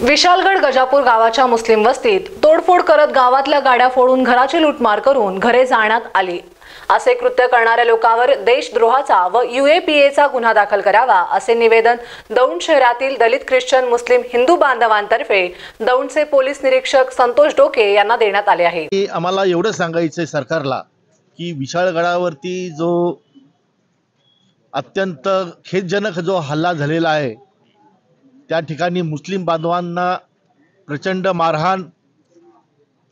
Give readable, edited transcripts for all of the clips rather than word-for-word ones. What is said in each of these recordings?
विशालगड गजापूर गावाच्या मुस्लिम वस्तीत तोडफोड करत गावातल्या गाड्या फोडून घराची लूटमार करून घरे जाळण्यात आली। असे कृत्य करणाऱ्या लोकांवर देशद्रोहाचा व UAPAचा गुन्हा दाखल करावा असे निवेदन दौंड शहरातील दलित ख्रिश्चन मुस्लिम हिंदू बांधवांतर्फे दौंडचे पोलीस निरीक्षक संतोष डोके यांना देण्यात आले आहे। आम्हाला एवढं सांगायचं सरकारला की विशाळगडावरती जो अत्यंत खेदजनक जो हल्ला झालेला आहे, त्या ठिकाणी मुस्लिम बांधवांना प्रचंड मारहाण,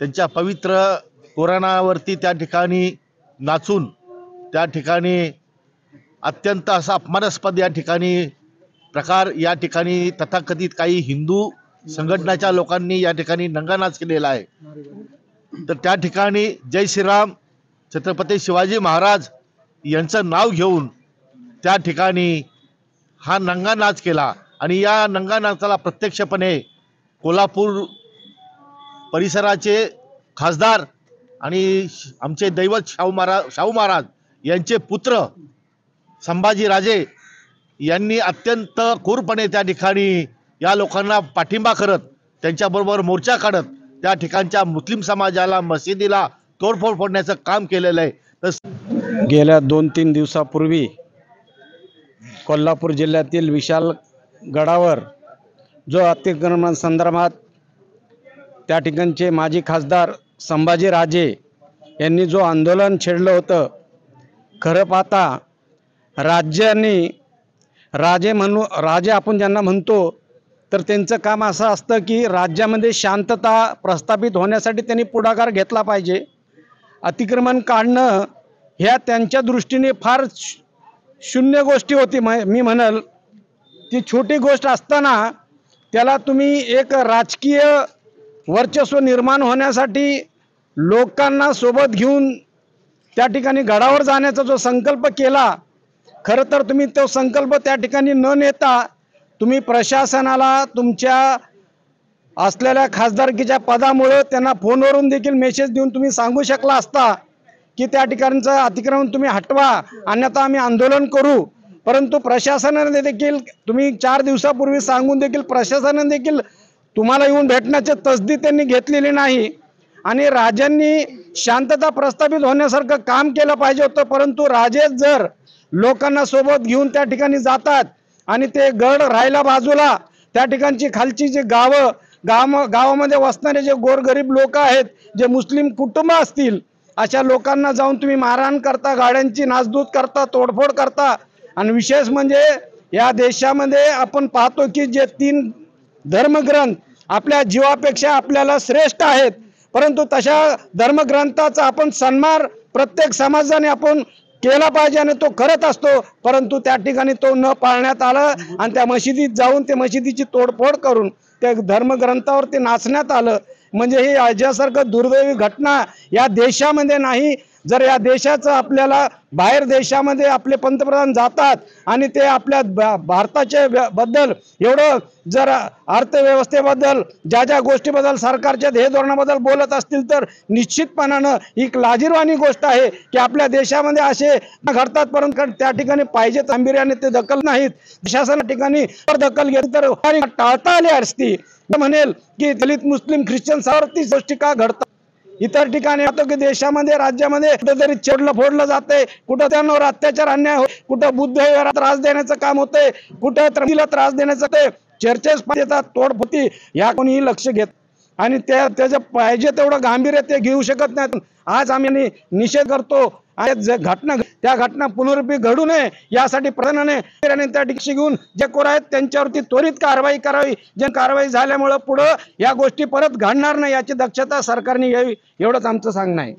त्यांच्या पवित्र कोराणावरती त्या ठिकाणी नाचून त्या ठिकाणी अत्यंत असा अपमानास्पद या ठिकाणी प्रकार या ठिकाणी तथाकथित काही हिंदू संघटनाच्या लोकांनी या ठिकाणी नंगानाच केलेला आहे। तर त्या ठिकाणी जय श्रीराम छत्रपती शिवाजी महाराज यांचं नाव घेऊन त्या ठिकाणी हा नंगानाच केला आणि या नंगानाचाला प्रत्यक्षपणे कोल्हापूर परिसराचे खासदार आणि आमचे दैवत शाहू महाराज यांचे पुत्र संभाजीराजे यांनी अत्यंत क्रूरपणे त्या ठिकाणी या लोकांना पाठिंबा करत त्यांच्याबरोबर मोर्चा काढत त्या ठिकाणच्या मुस्लिम समाजाला मशिदीला तोडफोड फोडण्याचं काम केलेलं आहे। तर गेल्या 2-3 दिवसापूर्वी कोल्हापूर जिल्ह्यातील विशालगडावर जो अतिक्रमणासंदर्भात त्या ठिकाणचे माजी खासदार संभाजीराजे यांनी जो आंदोलन छेडलं होतं, खरं पाहता राजे आपण ज्यांना म्हणतो तर त्यांचं काम असं असतं की राज्यामध्ये शांतता प्रस्थापित होण्यासाठी त्यांनी पुढाकार घेतला पाहिजे। अतिक्रमण काढणं ह्या त्यांच्या दृष्टीने फार शून्य गोष्टी होती, मी म्हणाल ती छोटी गोष्ट असताना त्याला तुम्ही एक राजकीय वर्चस्व निर्माण होण्यासाठी लोकांना सोबत घेऊन त्या ठिकाणी गडावर जाण्याचा जो संकल्प केला, खरं तर तुम्ही तो संकल्प त्या ठिकाणी न नेता तुम्ही प्रशासनाला तुमच्या असलेल्या खासदारकीच्या पदामुळे त्यांना फोनवरून देखील मेसेज देऊन तुम्ही सांगू शकला असता की त्या ठिकाणचं अतिक्रमण तुम्ही हटवा, अन्यथा आम्ही आंदोलन करू। परंतु प्रशासनाने देखील तुम्ही 4 दिवसापूर्वी सांगून देखील प्रशासनाने देखील तुम्हाला येऊन भेटण्याची तसदी त्यांनी घेतलेली नाही आणि राजांनी शांतता प्रस्थापित होण्यासारखं काम केलं पाहिजे होतं। परंतु राजे जर लोकांना सोबत घेऊन त्या ठिकाणी जातात आणि ते गड राहायला बाजूला त्या ठिकाणची खालची जी गावामध्ये वसणारे जे गोरगरीब लोक आहेत, जे मुस्लिम कुटुंब असतील, अशा लोकांना जाऊन तुम्ही मारहाण करता, गाड्यांची नासधूस करता, तोडफोड करता। आणि विशेष म्हणजे या देशामध्ये आपण पाहतो की जे 3 धर्मग्रंथ आपल्या जीवापेक्षा आपल्याला श्रेष्ठ आहेत, परंतु तशा धर्मग्रंथाचा आपण सन्मान प्रत्येक समाजाने आपण केला पाहिजे आणि तो करत असतो, परंतु त्या ठिकाणी तो न पाळण्यात आला आणि त्या मशिदीत जाऊन ते मशिदीची तोडफोड करून त्या धर्मग्रंथावर ते नाचण्यात आलं। म्हणजे ही याच्यासारखं दुर्दैवी घटना या देशामध्ये नाही। जर या देशाचं आपल्याला बाहेर देशामध्ये आपले पंतप्रधान जातात आणि ते आपल्या भारताच्या बद्दल एवढं जर अर्थव्यवस्थेबद्दल ज्या गोष्टीबद्दल सरकारच्या ध्येय धोरणाबद्दल बोलत असतील तर निश्चितपणानं ही लाजिरवाणी गोष्ट आहे की आपल्या देशामध्ये असे घडतात, परंतु त्या ठिकाणी पाहिजे गांभीर्याने ते दखल नाहीत। शासना ठिकाणी दखल घेतली तर टाळता आली असती। म्हणेल की दलित मुस्लिम ख्रिश्चन सावरती गोष्टी का घडतात, इतर ठिकाणी होतो की देशामध्ये राज्यामध्ये कुठेतरी चिरलं फोडलं जाते, कुठं त्यांवर अत्याचार अन्याय होते, कुठं बुद्ध विहारात त्रास देण्याचं काम होते, कुठं तिला त्रास देण्याचं ते चर्चेस येतात, तोडफोडी या कोणीही लक्ष घेत आणि त्याचं पाहिजे तेवढं गांभीर्य ते घेऊ शकत नाहीत। आज आम्ही निषेध करतो त्या घटना पुनरुक्ती घडू नये यासाठी प्रधानाने त्या ठिकाणी घेऊन जे कोर आहेत त्यांच्यावरती त्वरित कारवाई करावी। जे कारवाई झाल्यामुळे पुढे या गोष्टी परत घडणार नाही याची दक्षता सरकारने घ्यावी, एवढंच आमचं सांगणं आहे।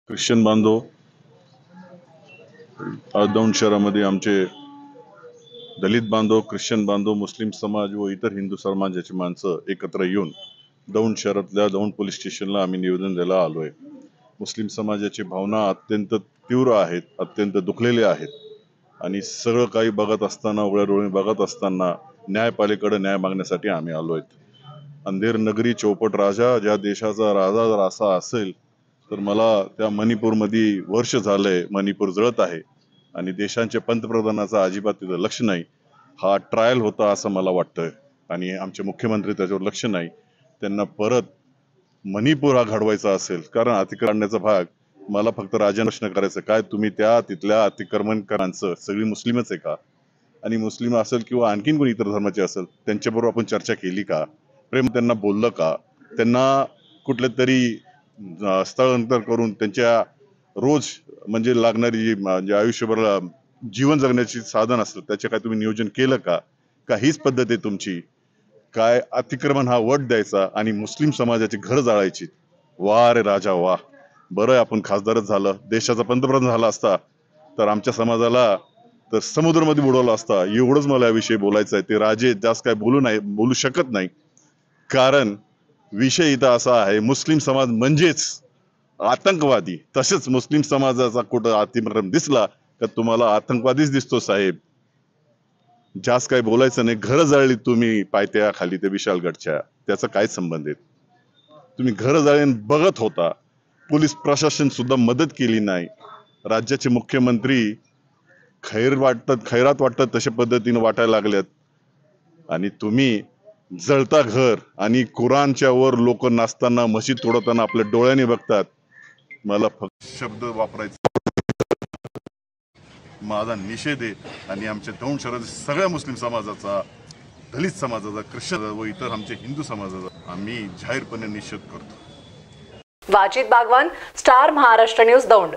ख्रिश्चन बांधव दौंड शहरामध्ये आमचे दलित बांधव, ख्रिश्चन बांधव, मुस्लिम समाज व इतर हिंदू समाजाची माणसं एकत्र येऊन दौंड शहरातल्या दौंड पोलीस स्टेशनला आम्ही निवेदन द्यायला आलोय। मुस्लिम समाजाची भावना अत्यंत तीव्र आहेत, अत्यंत दुखलेले आहेत आणि सगळं काही बघत असताना, उघड्या डोळ्यांनी बघत असताना न्यायपालिकेकडे न्याय मागण्यासाठी आम्ही आलोय। अंधेर नगरी चौपट राजा, ज्या देशाचा राजा जर असा असेल तर मला त्या मणिपूरमध्ये वर्ष झालंय, मणिपूर जळत आहे आणि देशांच्या पंतप्रधानाचं अजिबात तिथं लक्ष नाही. हा ट्रायल होता असं मला वाटतं आणि आमचे मुख्यमंत्री त्याच्यावर लक्ष नाही. त्यांना परत मणिपूर हा घडवायचा असेल, कारण अतिक्रमणाचा भाग मला फक्त राजांना प्रश्न करायचं, काय तुम्ही त्या तिथल्या अतिक्रमणकारांचं सगळी मुस्लिमच आहे का? आणि मुस्लिम असेल किंवा आणखीन कोणी इतर धर्माचे असेल त्यांच्याबरोबर आपण चर्चा केली का? प्रेम त्यांना बोललं का? त्यांना कुठले तरी स्थळांतर करून त्यांच्या रोज म्हणजे लागणारी जी आयुष्यभर जीवन जगण्याची साधन असतं त्याचे काय तुम्ही नियोजन केलं का? का हीच पद्धत आहे तुमची? काय अतिक्रमण हा वट द्यायचा आणि मुस्लिम समाजाची घर जाळायची? वा रे राजा वा, बरं आपण खासदारच झालं, देशाचा पंतप्रधान झाला असता तर आमच्या समाजाला तर समुद्रामध्ये बुडवला असता. एवढंच मला याविषयी बोलायचं आहे. ते राजे जास्त काय बोलू शकत नाही, कारण विषय इथं असा आहे, मुस्लिम समाज म्हणजेच आतंकवादी. तसेच मुस्लिम समाजाचा कुठं अतिक्रमण दिसला तर तुम्हाला आतंकवादीच दिसतो साहेब. जास्त काय बोलायचं नाही. घरं जळली तुम्ही पायथ्याखाली ते विशालगडच्या, त्याचा काय संबंध आहे? तुम्ही घरं जळून बघत होता. पोलीस प्रशासन सुद्धा मदत केली नाही. राज्याचे मुख्यमंत्री खैरात वाटतात तशा पद्धतीने वाटायला लागल्यात आणि तुम्ही जळता घर आणि कुराणच्या वर लोक नाचताना मशीद तोडताना आपल्या डोळ्याने बघतात. मला फक्त शब्द वापरायचा माझा निषेध आहे आणि आमच्या दौंड शहरातील सगळ्या मुस्लिम समाजाचा, दलित समाजाचा, ख्रिश्चन व इतर आमच्या हिंदू समाजाचा आम्ही जाहीरपणे निषेध करतो. Wajid Bagwan, star Maharashtra news, Daund.